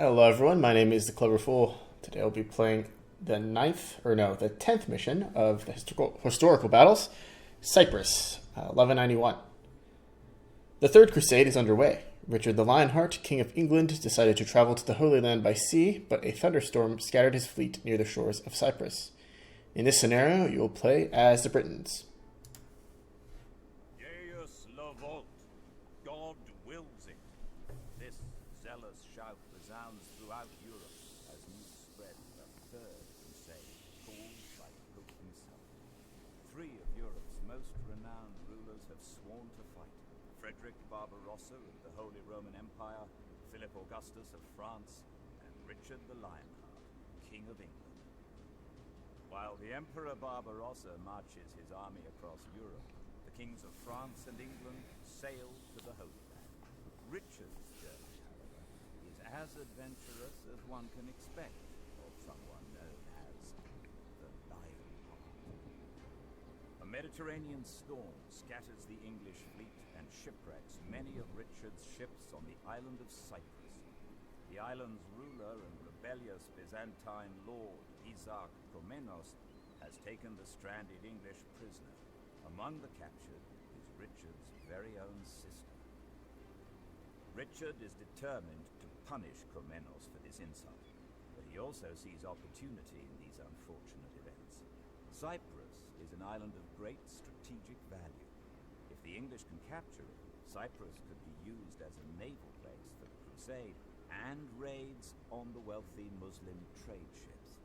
Hello everyone, my name is the Clever Fool. Today I'll be playing the 10th mission of the historical battles, Cyprus, 1191. The Third Crusade is underway. Richard the Lionheart, King of England, decided to travel to the Holy Land by sea, but a thunderstorm scattered his fleet near the shores of Cyprus. In this scenario, you will play as the Britons. God wills it. This zealous shout resounds throughout Europe as news spread the Third Crusade, called by Pope himself. 3 of Europe's most renowned rulers have sworn to fight: Frederick Barbarossa of the Holy Roman Empire, Philip Augustus of France, and Richard the Lionheart, King of England. While the Emperor Barbarossa marches his army across Europe, the kings of France and England sail to the Holy Land. Richard's journey, however, is as adventurous as one can expect of someone known as the Lionheart. A Mediterranean storm scatters the English fleet and shipwrecks many of Richard's ships on the island of Cyprus. The island's ruler and rebellious Byzantine lord, Isaac Komnenos, has taken the stranded English prisoner. Among the captured is Richard's very own sister. Richard is determined to punish Komnenos for this insult, but he also sees opportunity in these unfortunate events. Cyprus is an island of great strategic value. If the English can capture it, Cyprus could be used as a naval base for the Crusade and raids on the wealthy Muslim trade ships.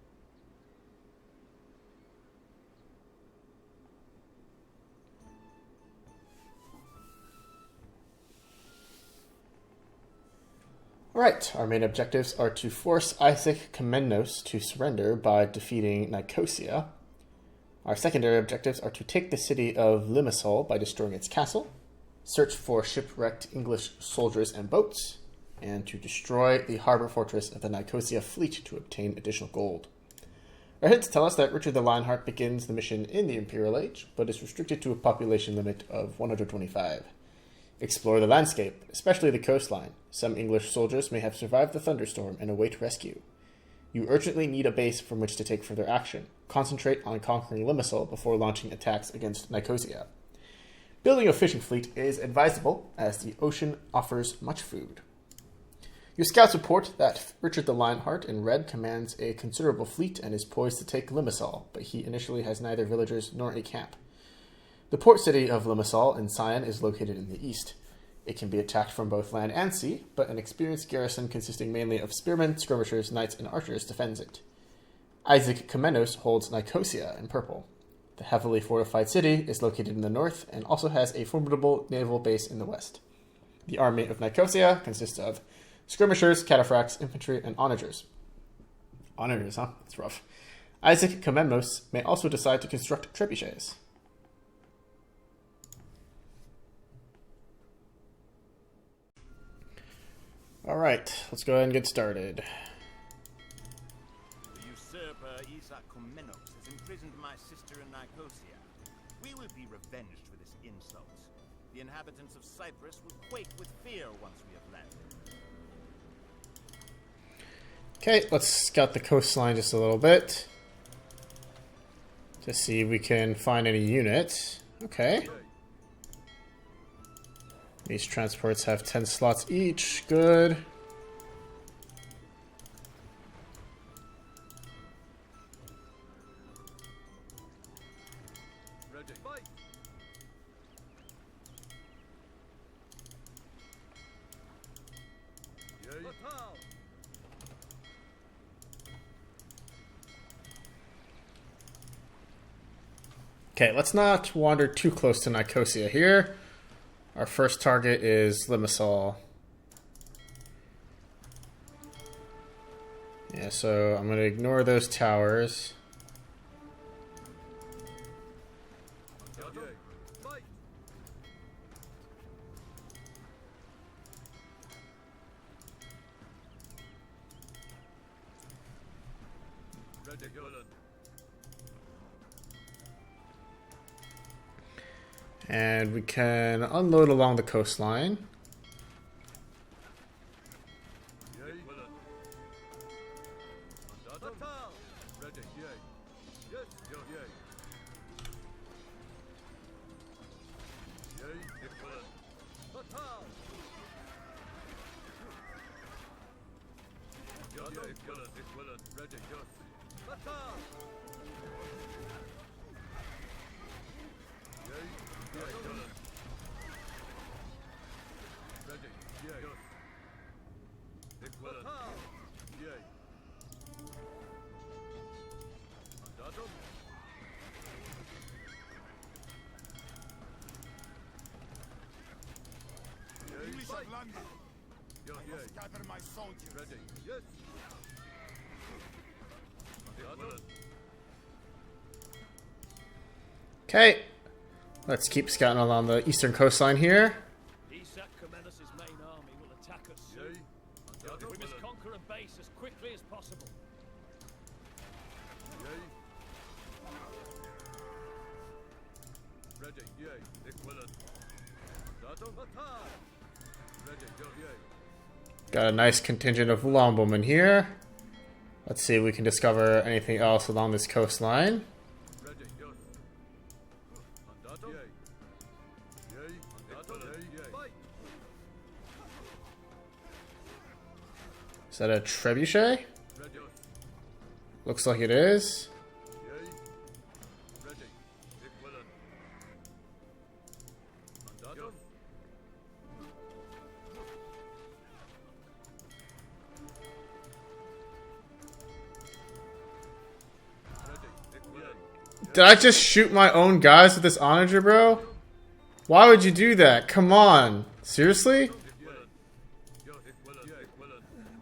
Alright, our main objectives are to force Isaac Komnenos to surrender by defeating Nicosia. Our secondary objectives are to take the city of Limassol by destroying its castle, search for shipwrecked English soldiers and boats, and to destroy the harbor fortress of the Nicosia fleet to obtain additional gold. Our hints tell us that Richard the Lionheart begins the mission in the Imperial Age, but is restricted to a population limit of 125. Explore the landscape, especially the coastline. Some English soldiers may have survived the thunderstorm and await rescue. You urgently need a base from which to take further action. Concentrate on conquering Limassol before launching attacks against Nicosia. Building a fishing fleet is advisable, as the ocean offers much food. Your scouts report that Richard the Lionheart in red commands a considerable fleet and is poised to take Limassol, but he initially has neither villagers nor a camp. The port city of Limassol in Sion is located in the east. It can be attacked from both land and sea, but an experienced garrison consisting mainly of spearmen, skirmishers, knights, and archers defends it. Isaac Komnenos holds Nicosia in purple. The heavily fortified city is located in the north and also has a formidable naval base in the west. The army of Nicosia consists of skirmishers, cataphracts, infantry, and onagers. Onagers, huh? That's rough. Isaac Komnenos may also decide to construct trebuchets. Alright, let's go ahead and get started. The usurper Isaac Komnenos has imprisoned my sister in Nicosia. We will be revenged for this insult. The inhabitants of Cyprus will quake with fear once we have landed. Okay, let's scout the coastline just a little bit to see if we can find any units. Okay. These transports have 10 slots each. Good. Okay, let's not wander too close to Nicosia here. Our first target is Limassol. Yeah, so I'm going to ignore those towers. And we can unload along the coastline. I must gather my soldiers. Ready. Yes. Okay, let's keep scouting along the eastern coastline here. Commenos' main army will attack us soon. We must conquer a base as quickly as possible. Ready. Got a nice contingent of longbowmen here. Let's see if we can discover anything else along this coastline. Is that a trebuchet? Looks like it is. Did I just shoot my own guys with this onager, bro? Why would you do that? Come on. Seriously?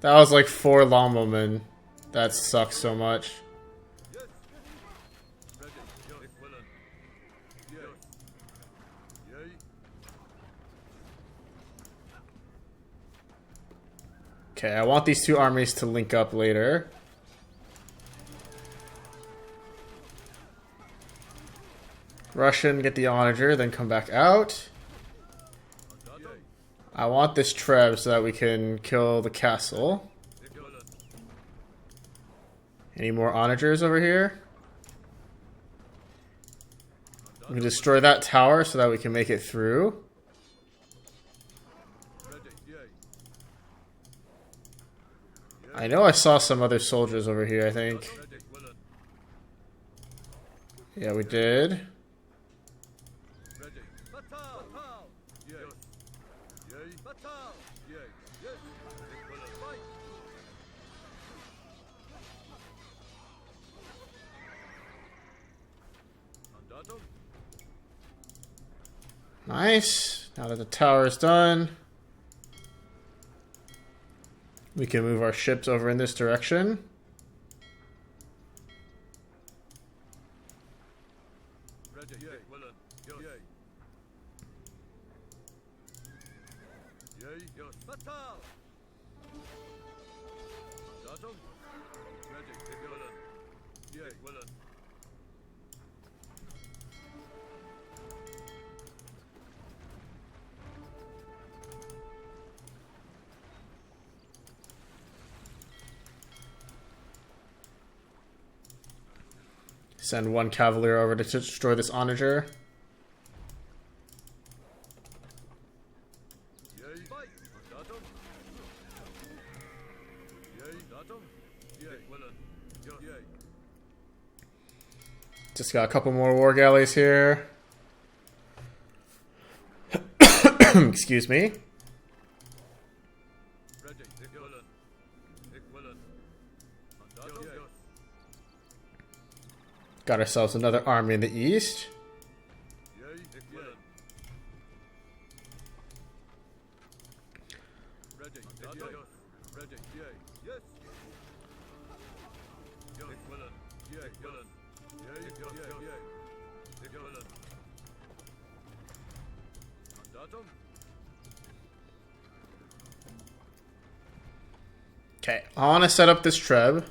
That was like 4 longbowmen. That sucks so much. Okay, I want these two armies to link up later. Russian, get the onager, then come back out. I want this treb so that we can kill the castle. Any more onagers over here? We can destroy that tower so that we can make it through. I know I saw some other soldiers over here, I think. Yeah, we did. Nice. Now that the tower is done, we can move our ships over in this direction. Send 1 cavalier over to destroy this onager. Just got a couple more war galleys here. Excuse me. Got ourselves another army in the east. Okay, I want to set up this treb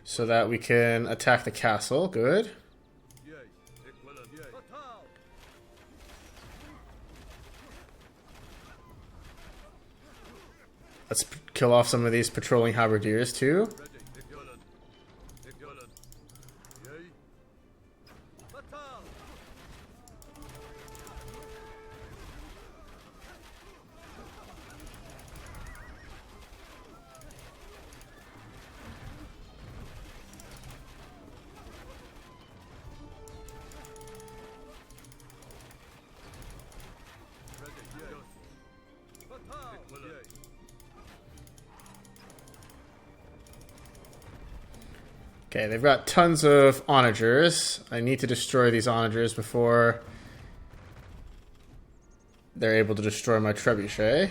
so that we can attack the castle. Good. Let's kill off some of these patrolling halberdiers too. Okay, they've got tons of onagers. I need to destroy these onagers before they're able to destroy my trebuchet.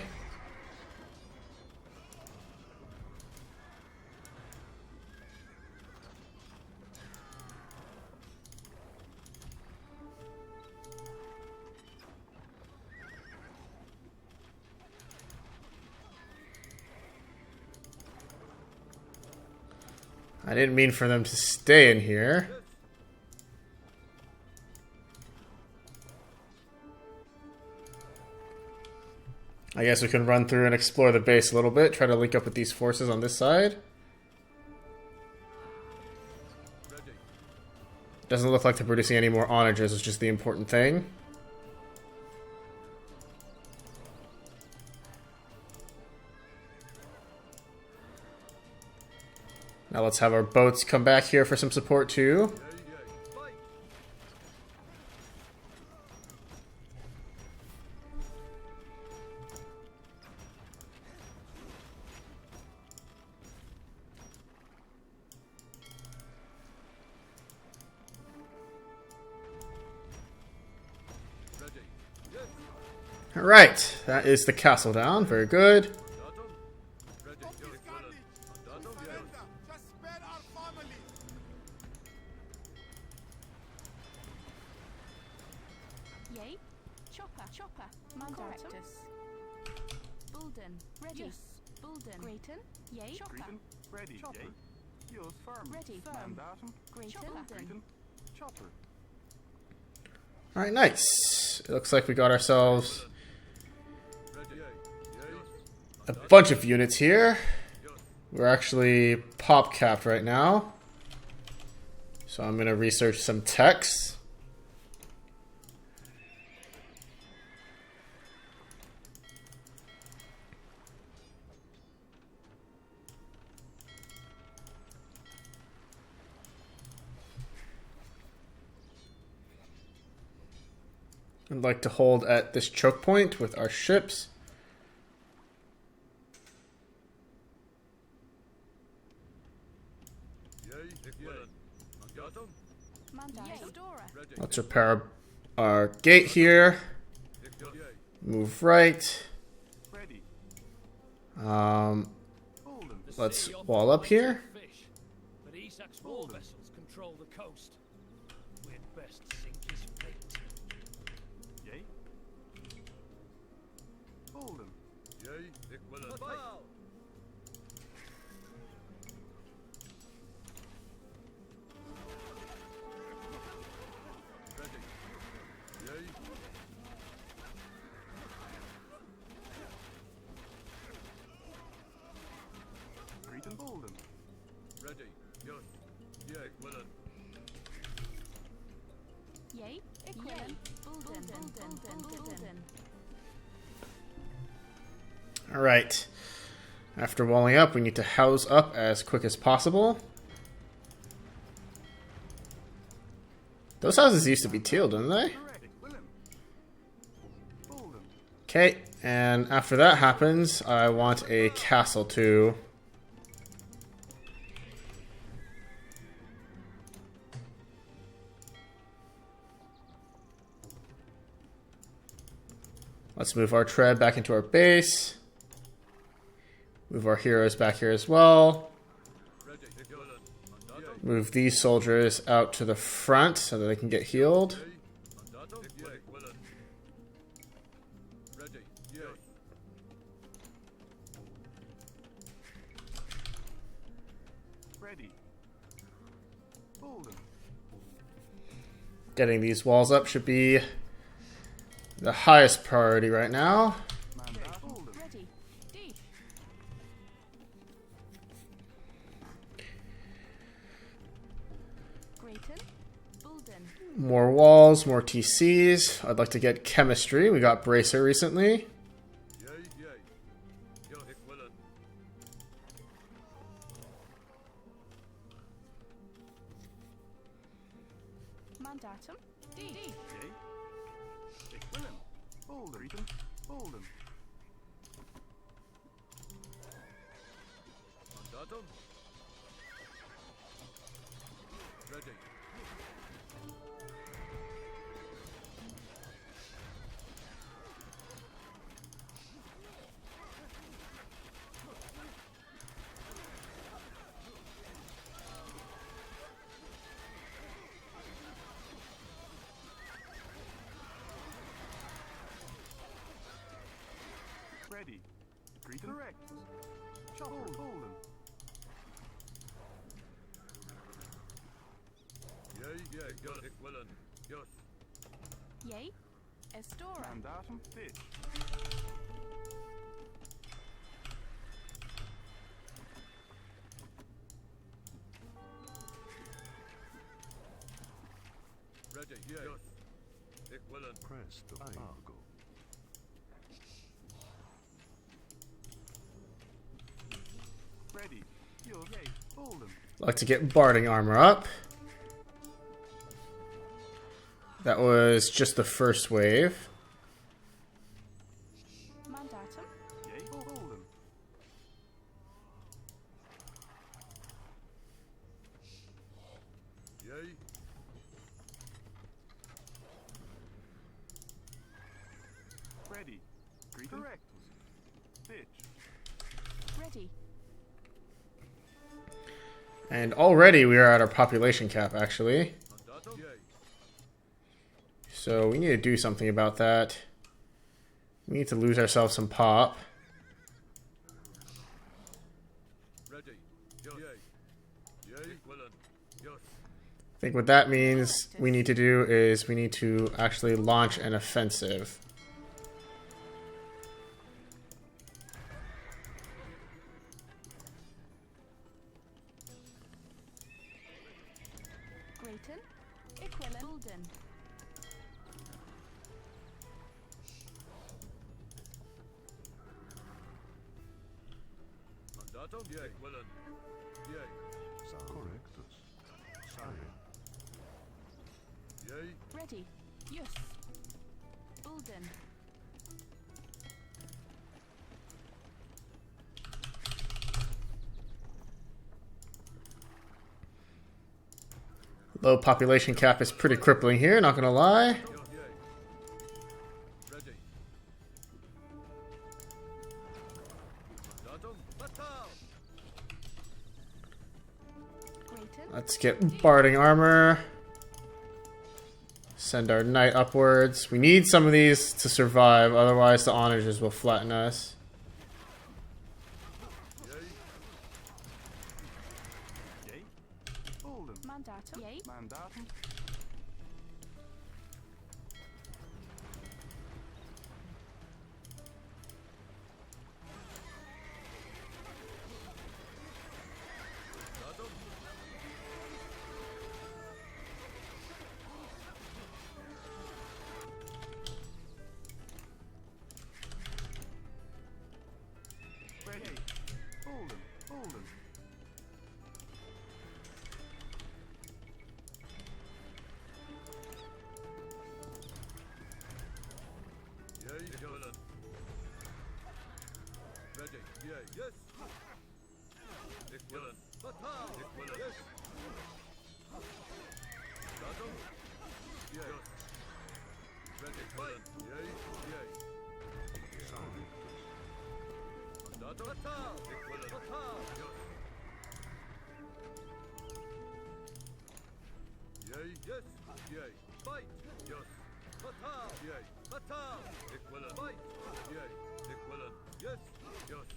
I didn't mean for them to stay in here. I guess we can run through and explore the base a little bit, try to link up with these forces on this side. Doesn't look like they're producing any more onagers, which is the important thing. Now let's have our boats come back here for some support too. Alright, that is the castle down. Very good. Alright, nice. It looks like we got ourselves a bunch of units here. We're actually pop capped right now. So I'm going to research some techs. I'd like to hold at this choke point with our ships. Let's repair our gate here. Move right. Let's wall up here. But Isak's war vessels control the coast. We'd best sink his fleet. Yay? Hold him. Yay, ik wil het fight. Ready. Yay. Greet and hold him. Ready. Yes. Yeah, ik wil het. Yay, Equilin, Bulden. Alright. After walling up, we need to house up as quick as possible. Those houses used to be tealed, didn't they? Okay, and after that happens, I want a castle too. Let's move our tread back into our base. Move our heroes back here as well. Move these soldiers out to the front so that they can get healed. Getting these walls up should be the highest priority right now. More walls, more TCs. I'd like to get chemistry. We got Bracer recently. Mandatum, D. Ready. Ready. Correct. Chopper, hold him. Yay, got it, willen. Yes. Yay. Estora. Mandatum, fish. Ready, yes. Ik willen. Press the cargo. Ready. Yay, hold him. Like to get barding armor up. That was just the first wave. Mandatum. Yay, hold him. Yay. Ready. Correct. Fish. Ready. And already we are at our population cap, actually. Mandatum. Yay. So we need to do something about that. We need to lose ourselves some pop. Ready. Yes. Yay. Yay. Ik willen. Yes. I think what that means we need to do is we need to actually launch an offensive. Grayton. Equilin. Bulden. Mandatum. Yay. Ik willen. Yay. Correctus. Sire. Yay. Ready. Yes. Bulden. Low population cap is pretty crippling here, not gonna lie. Yay. Ready. Mandatum. Batal. Grayton. Let's get barding armor. Send our knight upwards. We need some of these to survive, otherwise the onagers will flatten us. Yay. Yay. Hold him. Mandatum. Yay. Mandatum. Mandatum. Ready. Hold him. Hold him. Yay. Ik willen. Ready. Yay. Yes. Ik willen. Batal. Ik willen. Yes. Mandatum. Yay. Ready. Fight. Yay. Yay. Mandatum. Batal. Ik willen. Batal. Yes. Yay. Yes. Yay. Fight. Yes. Batal. Yay. Batal. Ik willen. Fight. Yay. Ik willen. Yes. Yes.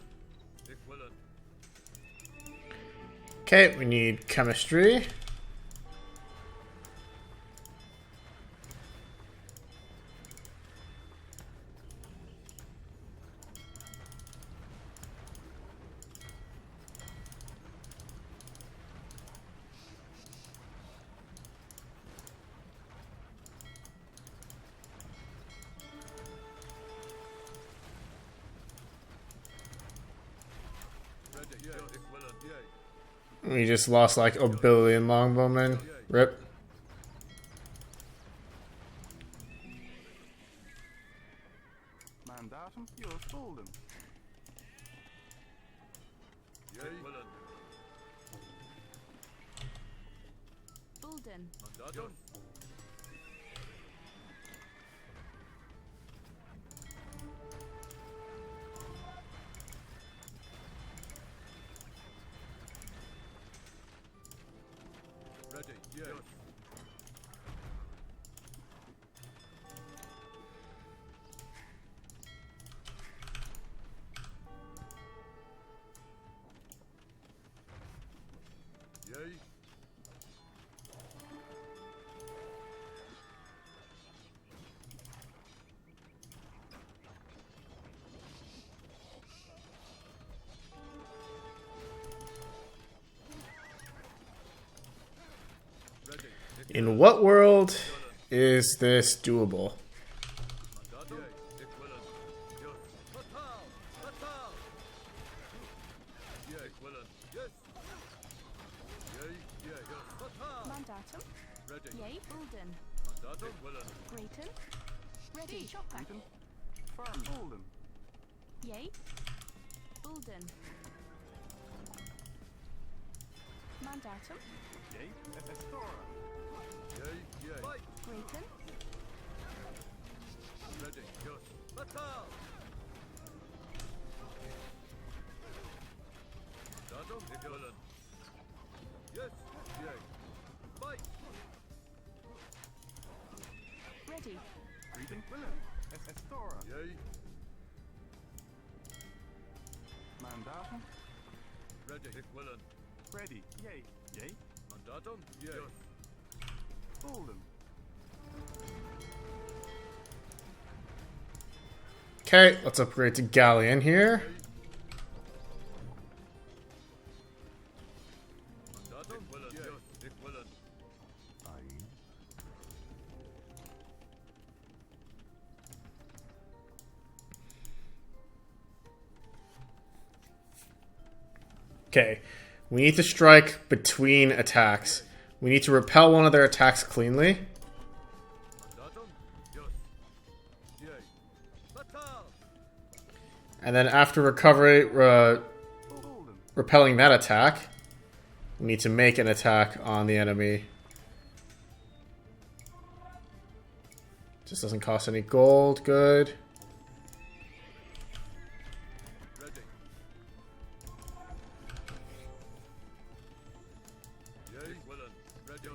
Ik willen. Okay, we need chemistry. Ready. Yay. Ik willen. Yay. We just lost like a billion longbowmen. Rip. Mandatum. Yours. Hold him. Yay. Ik willen. Ulden. Mandatum. Ready. Yes. Yay. Ready. In what world is this doable? Mandatum. Equivalent. Yes. Fatal. Fatal. Yeah. Equivalent. Yes. Yay. Yeah. Yes. Fatal. Mandatum. Ready. Yay. Ulden. Mandatum. Equivalent. Grayton. Ready. Chopper. Breton. Firm. Ulden. Yay. Ulden. Mandatum. Yay. Estora. Yay. Yeah. Fight. Grayton. Ready. Yes. Fatal. Mandatum. Equivalent. Yes. Yay. Fight. Ready. Breton. Willen. Estora. Yay. Mandatum. Ready. Equivalent. Ready. Yay. Yay. Mandatum. Yes. Ulden. Okay, let's upgrade to Galleon here. Mandatum. Equivalent. Yes. Equivalent. Aye. Okay, we need to strike between attacks. We need to repel one of their attacks cleanly. Mandatum. Yes. Yay. Fatal. And then after recovery, Ulden. repelling that attack, we need to make an attack on the enemy. Just doesn't cost any gold. Good. Ready. Yay. Equivalent. Ready.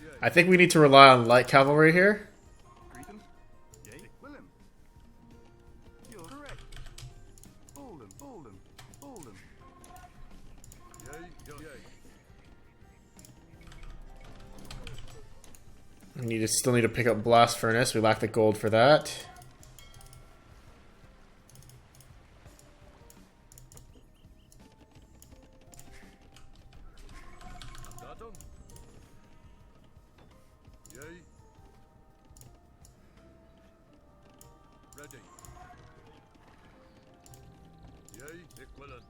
Yay. I think we need to rely on light cavalry here. Breton. Yay. Willen. You're correct. Ulden. Ulden. Ulden. Yay. Yay. We still need to pick up Blast Furnace. We lack the gold for that. Mandatum. Yay. Ready. Yay. Equivalent.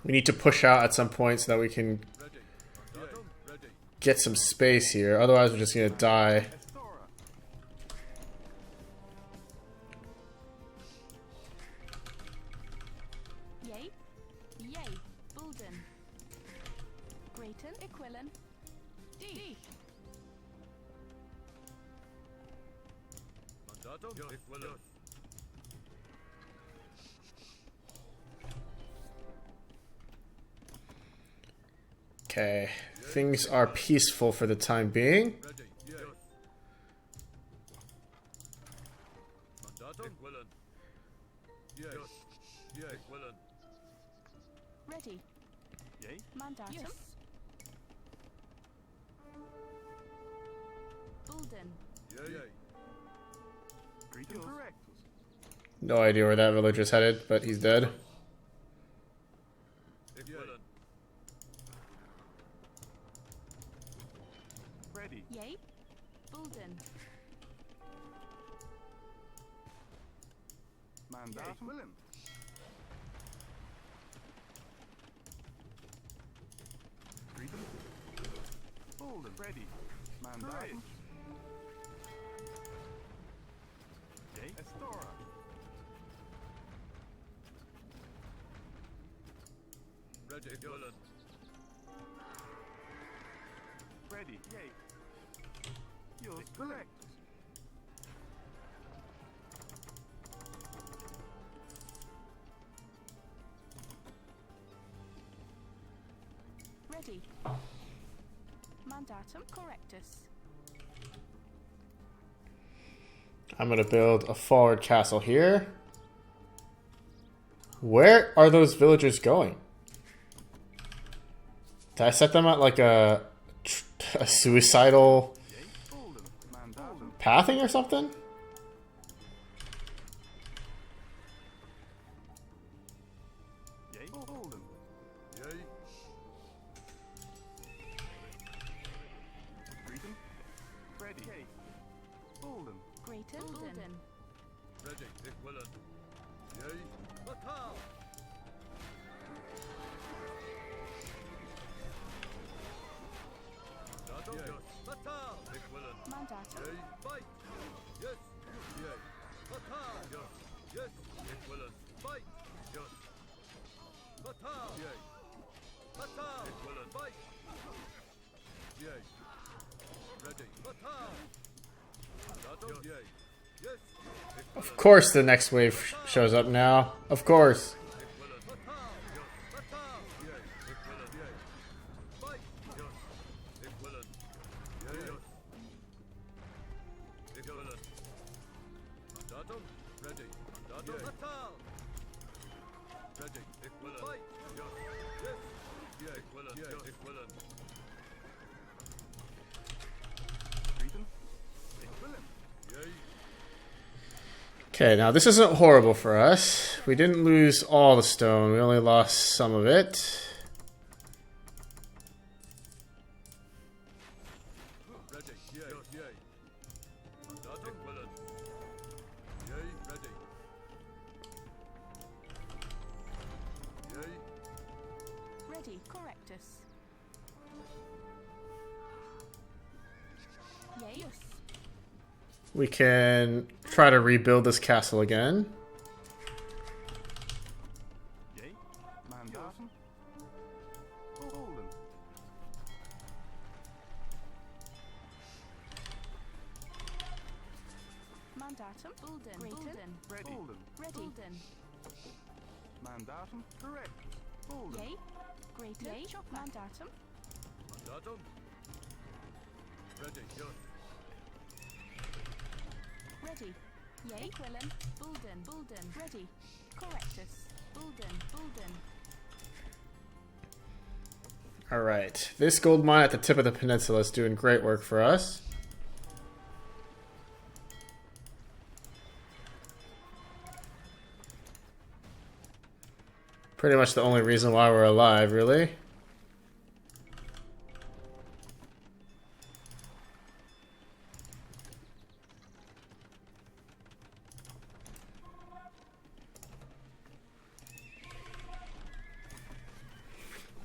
We need to push out at some point so that we can Ready. Mandatum. Ready. get some space here. Otherwise, we're just going to die. Estora. Yay. Yay. Ulden. Grayton. Equilin. D. Mandatum. Equivalent. Okay, things are peaceful for the time being. Ready. Yes. Mandatum. Equivalent. Yes. Yes. Equivalent. Ready. Yay. Mandatum. Yes. Ulden. Yay. Breton. Correct. No idea where that villager's headed, but he's dead. Equivalent. Ready. Yay. Ulden. Mandatum. Willen. Breton. Ulden. Ready. Mandatum. Yay. Estora. Ready. Yay. Yours correct. Ready. Mandatum correctus. I'm going to build a forward castle here. Where are those villagers going? Did I set them at like a suicidal pathing or something? Yay. Hold them. Yay. Breeden. Ready. Yay. Hold them. Greater Bulden. Ready. Dick Willen. Yay. Batal. Batal. Dick Willen. Mandatum. Fight. Yes. Yay. Batal. Yes. Yes. Dick Willen. Fight. Yes. Batal. Yay. Batal. Dick Willen. Fight. Yay. Ready. Batal. Batal. Yay. Yes. Of course the next wave shows up now. Of course. Okay, now this isn't horrible for us. We didn't lose all the stone. We only lost some of it. Ready correctus. Yay. Yes. We can try to rebuild this castle again. Yay. Mandatum. Hold them. Mandatum. Bulden. Bulden. Ready. Hold them. Ready. Bulden. Mandatum. Correct. Hold them. Yay. Greater. Yay. Mandatum. Mandatum. Ready. Yes. Ready. Yay. Quillen. Bulden. Bulden. Ready. Correctus. Bulden. Bulden. Alright, this gold mine at the tip of the peninsula is doing great work for us. Pretty much the only reason why we're alive, really.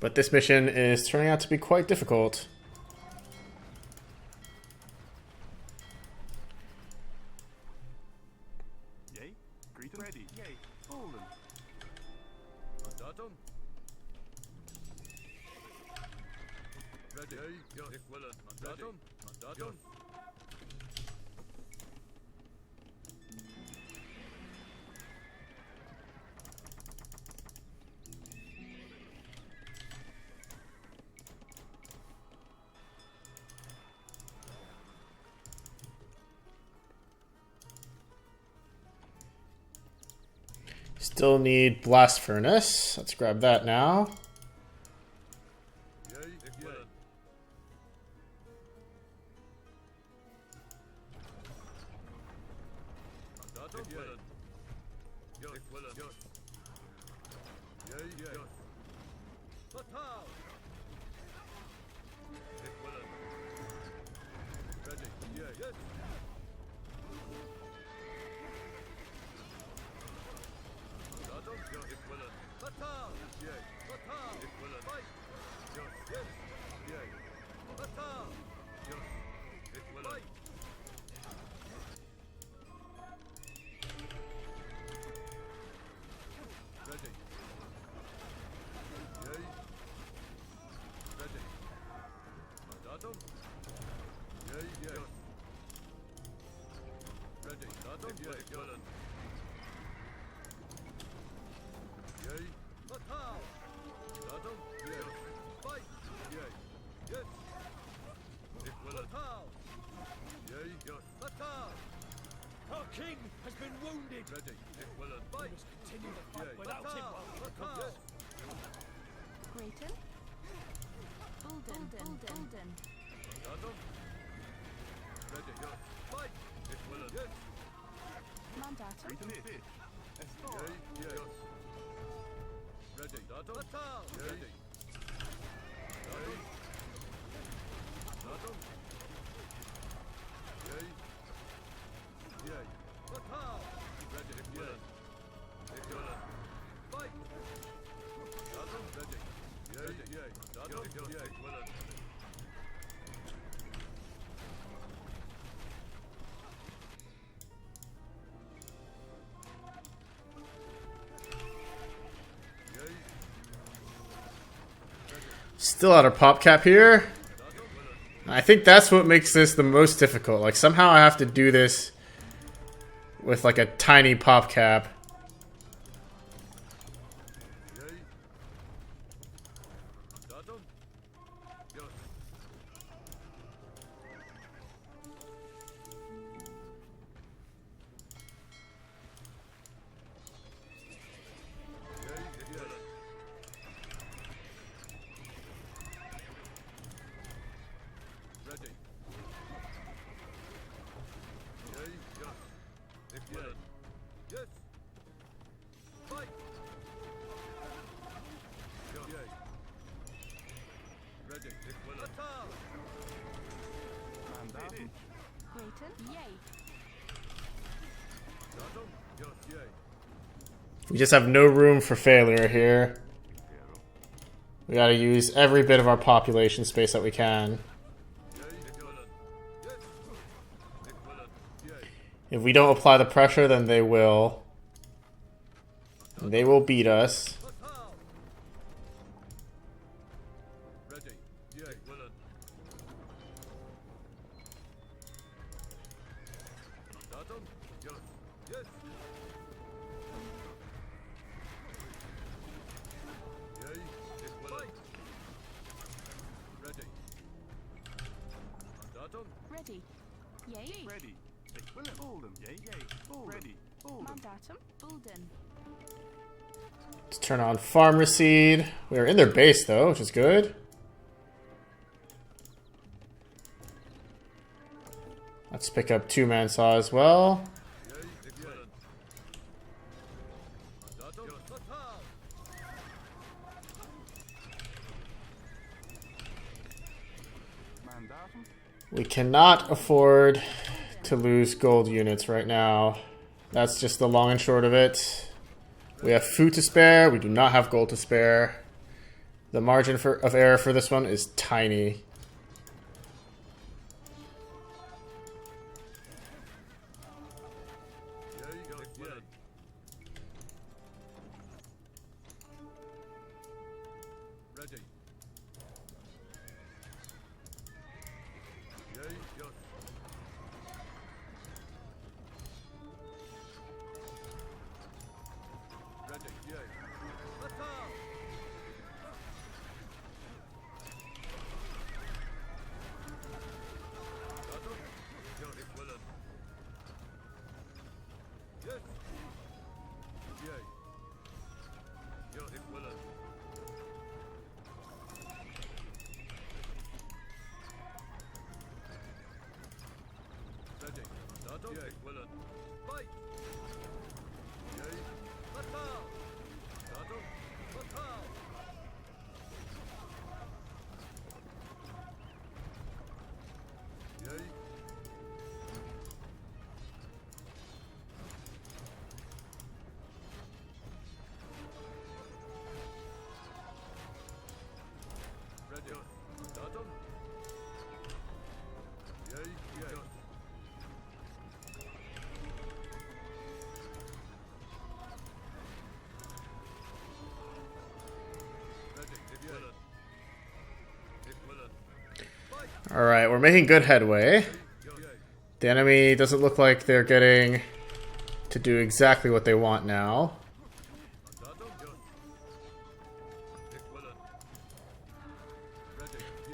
But this mission is turning out to be quite difficult. Yay. Greet them. Ready. Yay. Hold them. Mandatum. Ready. Yay. Yes. Dick Willen. Mandatum. Mandatum. Still need blast furnace. Let's grab that now. Yay. Dick Willen. Mandatum. Dick Willen. Yes. Dick Willen. Yes. Yay. Yes. Batal. Dick Willen. Ready. Yay. Yes. Mandatum. Yes. Dick Willen. Batal. Yay. Batal. Dick Willen. Fight. Yes. Yes. Yay. Batal. Yes. Dick Willen. Fight. Ready. Yay. willen. Yay. Fatal. Datum. Yes. Fight. Yay. Yes. Ik willen. Fatal. Yay. Yes. Fatal. Our king has been wounded. Ready. Ik willen. We Fight. must continue the fight Yay. without him Fatal. while he Fatal. recovers. Grayton. Bulden. Bulden. Datum. Ready. Yes. Fight. Ik willen. Yes. Mandatum. Yay. Yes. Ready. Datum. Fatal. Ready. Yay. Datum. Yay. Yay. Fatal. Ready. Ik willen. Ik willen. Fight. Datum. Ready. Yay. Yay. Datum. Yay. Ik willen. Yay. Still at our pop cap here. I think that's what makes this the most difficult. Like, somehow I have to do this with, like, a tiny pop cap. Yay. Datum. Yes. Yay. Ik willen. Ready. Yay. Yes. Ik willen. Yes. Fight. Yes. Yay. Ready. Ik willen. Fatal. Grayton. Yay. Datum. Yes. Yay. We just have no room for failure here. We gotta use every bit of our population space that we can. Yay. Ik willen. Yes. Ik willen. Yay. If we don't apply the pressure, then they will. And they will beat us. Fatal. Ready. Yay. Willen. Datum. Yes. Yes. Yay. Ik willen. Ready. Datum. Ready. Yay. Ready. Ik wil het Bolden. Yay. Ready. Mandatum. Bulden. Let's turn on farm recede. We are in their base though, which is good. Let's pick up 2-man saw as well. Yay. Ik willen. Datum. Fatal. Mandatum. We cannot afford to lose gold units right now. That's just the long and short of it. We have food to spare. We do not have gold to spare. The margin of error for this one is tiny. Yay. Ik willen. Ready. Yay. Yes. Ready. Yay. Fatal. Datum. Ja, ik willen. Yes. Yay. Ja, ik willen. Ready. Datum. Yay. Willen. Fight. Yay. Fatal. Datum. Fatal. Yay. Ready. Datum. Yay. Yay. Ready. Ik willen. Ik willen. Alright, we're making good headway. Yay. The enemy doesn't look like they're getting to do exactly what they want now.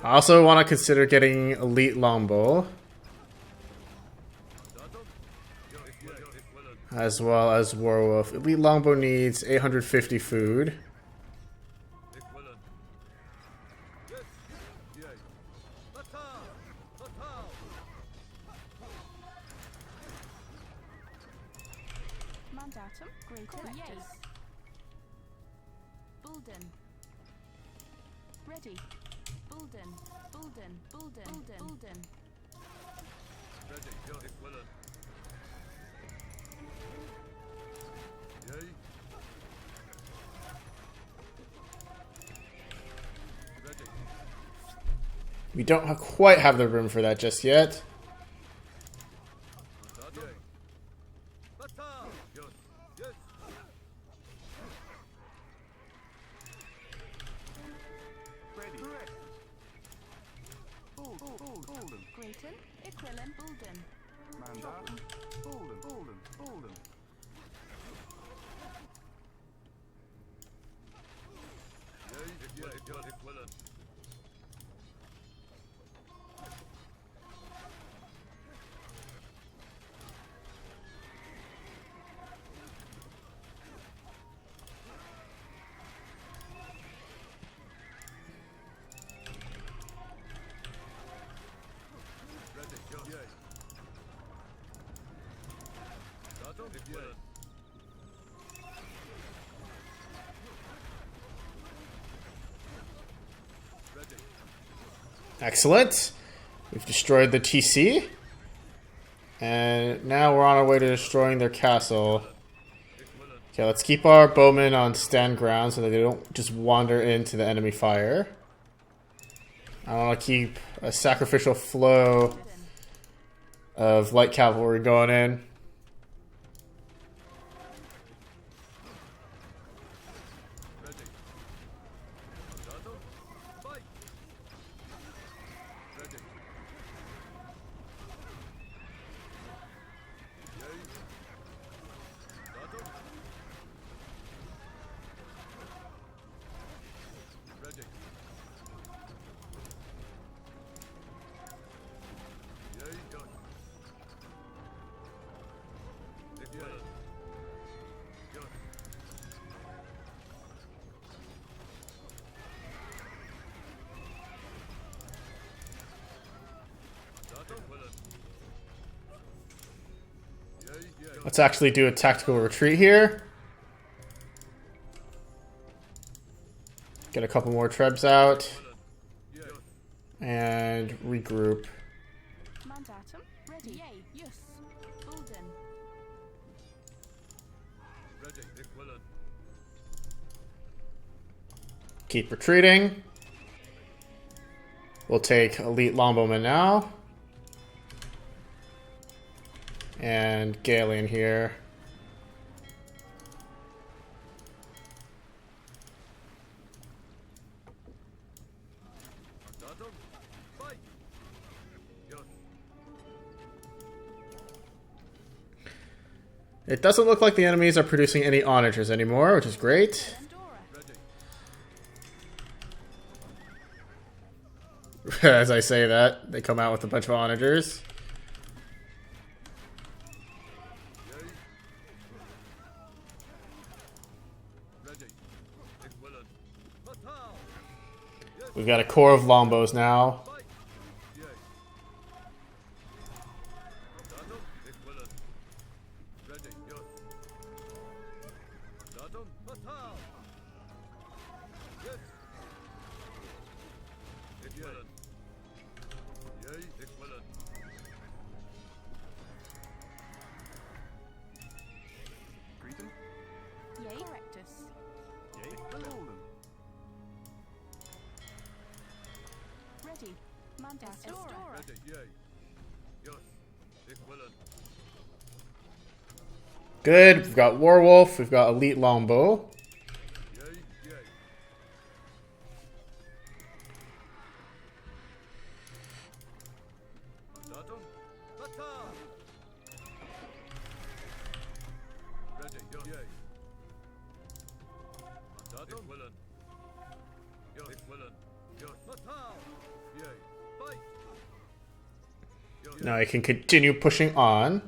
I also want to consider getting elite longbow, as well as werewolf. Elite longbow needs 850 food. Mandatum. Greater. Yay. Bulden. Ready. Bulden. Bulden. Bulden. Bulden. Bulden. We don't quite have the room for that just yet. Grayton. Equilin. Bulden. Mandatum. Bolden. Bolden. Bolden. Excellent. We've destroyed the TC. And now we're on our way to destroying their castle. Okay, let's keep our bowmen on stand ground so that they don't just wander into the enemy fire. I want to keep a sacrificial flow of light cavalry going in. Let's actually do a tactical retreat here. Get a couple more trebs out. And regroup. Mandatum. Ready. Yay. Yes. Bulden. Keep retreating. We'll take elite longbowmen now. And Galen here. It doesn't look like the enemies are producing any onagers anymore, which is great. As I say that, they come out with a bunch of onagers. We've got a core of longbows now. Yay. Correctus. Ready. Mandatum. Good. We've got werewolf. We've got elite longbow. Now I can continue pushing on.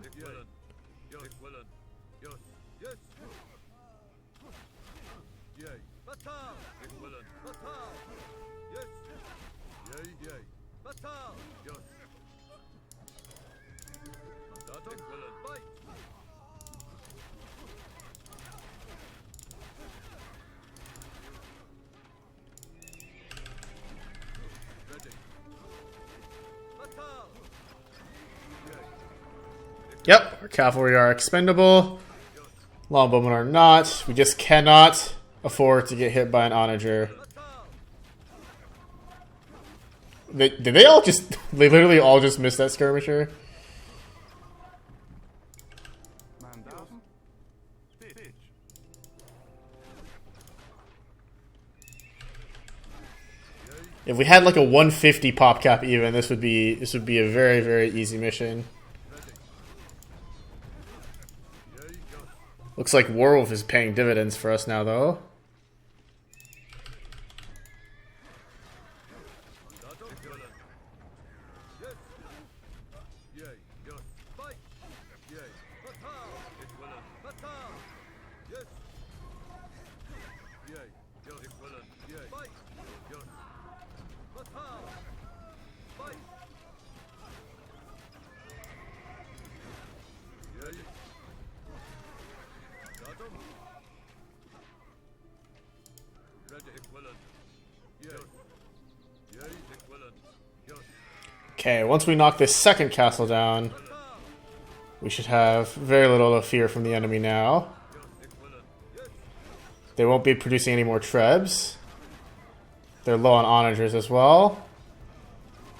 Yep, our cavalry are expendable. Longbowmen are not. We just cannot afford to get hit by an onager. Did they all just... They literally all just missed that skirmisher? If we had like a 150 pop cap even, this would be a very, very easy mission. Looks like Warwolf is paying dividends for us now, though. Okay, once we knock this second castle down, we should have very little to fear from the enemy now. They won't be producing any more trebs. They're low on onagers as well.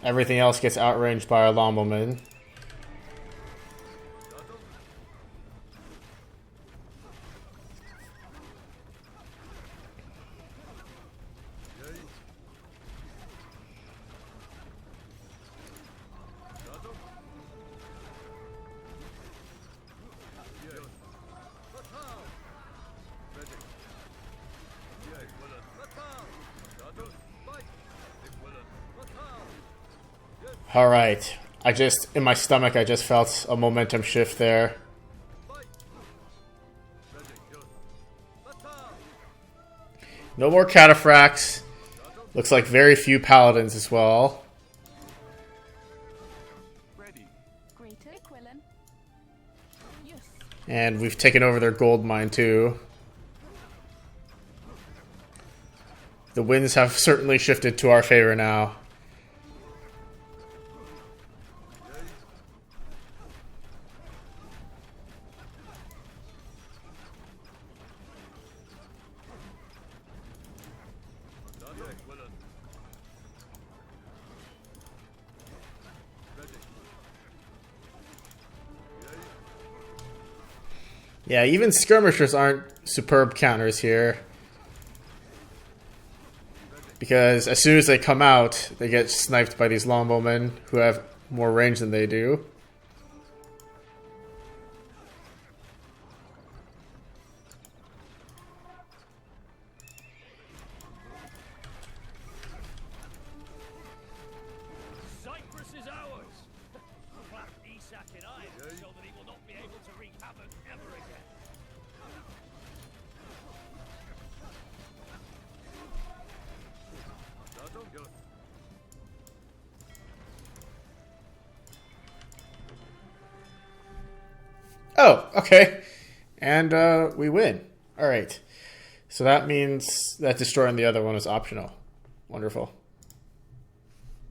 Everything else gets outranged by our longbowmen. Alright, in my stomach, I just felt a momentum shift there. No more cataphracts. Looks like very few paladins as well. And we've taken over their gold mine too. The winds have certainly shifted to our favor now. Yeah, even skirmishers aren't superb counters here. Because as soon as they come out, they get sniped by these longbowmen who have more range than they do. Cyprus is ours! Clap Isak in iron so that he will not be able to wreak havoc ever again. Oh, okay. And we win. Alright. So that means that destroying the other one is optional. Wonderful.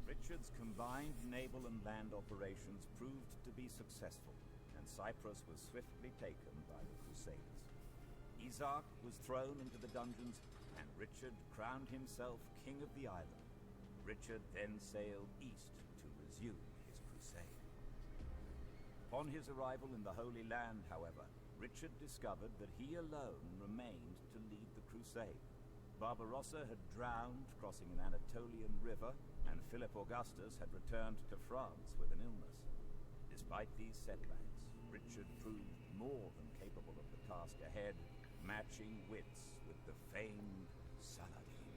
Richard's combined naval and land operations proved to be successful, and Cyprus was swiftly taken by the Crusades. Isaac was thrown into the dungeons, and Richard crowned himself king of the island. Richard then sailed east to resume his crusade. Upon his arrival in the Holy Land, however, Richard discovered that he alone remained to lead the crusade. Barbarossa had drowned crossing an Anatolian river, and Philip Augustus had returned to France with an illness. Despite these setbacks, Richard proved more than capable of the task ahead, matching wits with the famed Saladin.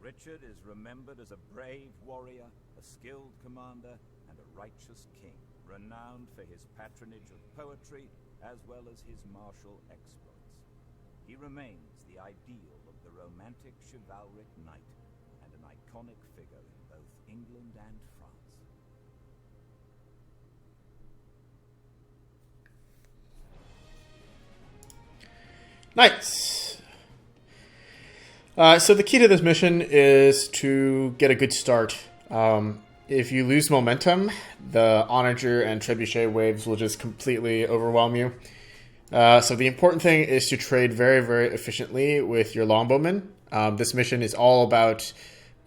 Richard is remembered as a brave warrior, a skilled commander, and a righteous king, renowned for his patronage of poetry as well as his martial exploits. He remains the ideal of the romantic chivalric knight and an iconic figure in both England and France. Nice. So the key to this mission is to get a good start. If you lose momentum, the onager and trebuchet waves will just completely overwhelm you. So the important thing is to trade very, very efficiently with your longbowmen. This mission is all about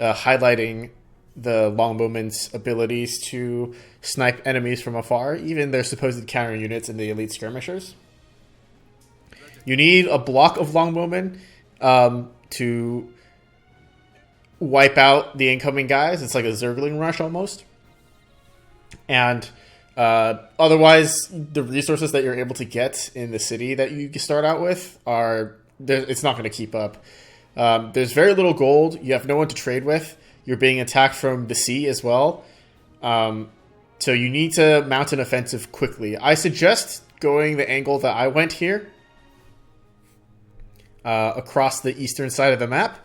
highlighting the longbowmen's abilities to snipe enemies from afar, even their supposed counter units in the elite skirmishers. You need a block of longbowmen to wipe out the incoming guys. It's like a Zergling rush almost. And otherwise, the resources that you're able to get in the city that you start out with it's not going to keep up. There's very little gold. You have no one to trade with. You're being attacked from the sea as well. So you need to mount an offensive quickly. I suggest going the angle that I went here, across the eastern side of the map.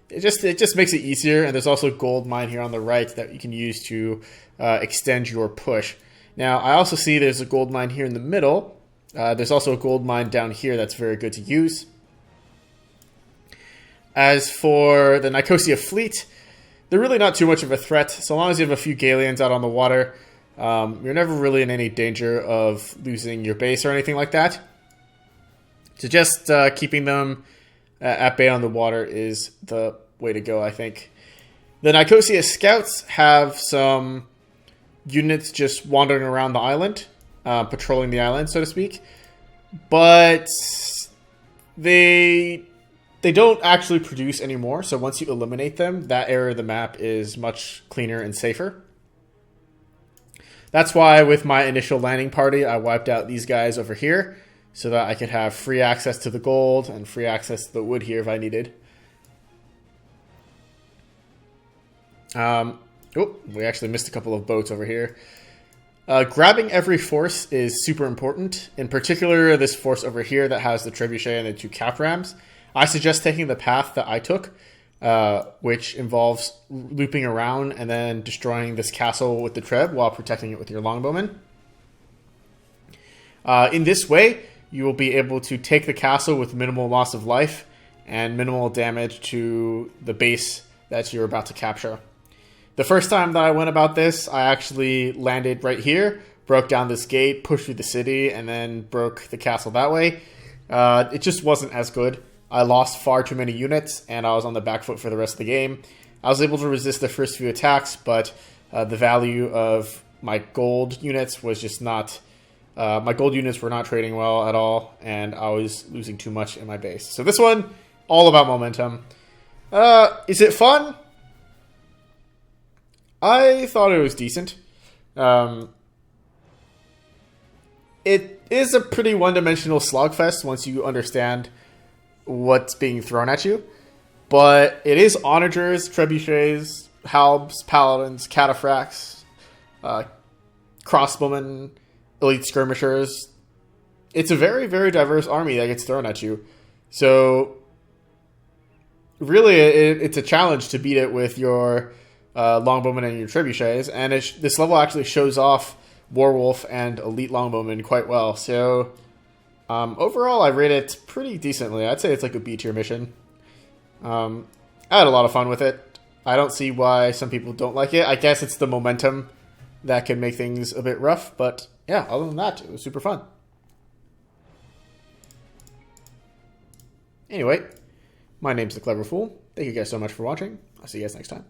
It just makes it easier, and there's also a gold mine here on the right that you can use to extend your push. Now, I also see there's a gold mine here in the middle. There's also a gold mine down here that's very good to use. As for the Nicosia fleet, they're really not too much of a threat. So long as you have a few Galleons out on the water, you're never really in any danger of losing your base or anything like that. So just keeping them at bay on the water is the way to go, I think. The Nicosia scouts have some units just wandering around the island, patrolling the island, so to speak. But they don't actually produce anymore, so once you eliminate them, that area of the map is much cleaner and safer. That's why with my initial landing party, I wiped out these guys over here, so that I could have free access to the gold and free access to the wood here if I needed. We actually missed a couple of boats over here. Grabbing every force is super important. In particular, this force over here that has the trebuchet and the 2 cap rams. I suggest taking the path that I took, which involves looping around and then destroying this castle with the treb while protecting it with your longbowmen. In this way, you will be able to take the castle with minimal loss of life and minimal damage to the base that you're about to capture. The first time that I went about this, I actually landed right here, broke down this gate, pushed through the city, and then broke the castle that way. It just wasn't as good. I lost far too many units, and I was on the back foot for the rest of the game. I was able to resist the first few attacks, but the value of my gold units was just not... my gold units were not trading well at all, and I was losing too much in my base. So this one, all about momentum. Is it fun? I thought it was decent. It is a pretty one-dimensional slogfest once you understand what's being thrown at you. But it is onagers, trebuchets, halbs, paladins, cataphracts, crossbowmen, elite skirmishers. It's a very, very diverse army that gets thrown at you. So, really, it's a challenge to beat it with your longbowmen and your trebuchets. And this level actually shows off Warwolf and elite longbowmen quite well. So, overall, I rate it pretty decently. I'd say it's like a B tier mission. I had a lot of fun with it. I don't see why some people don't like it. I guess it's the momentum that can make things a bit rough. But yeah, other than that, it was super fun. Anyway, my name's The Clever Fool. Thank you guys so much for watching. I'll see you guys next time.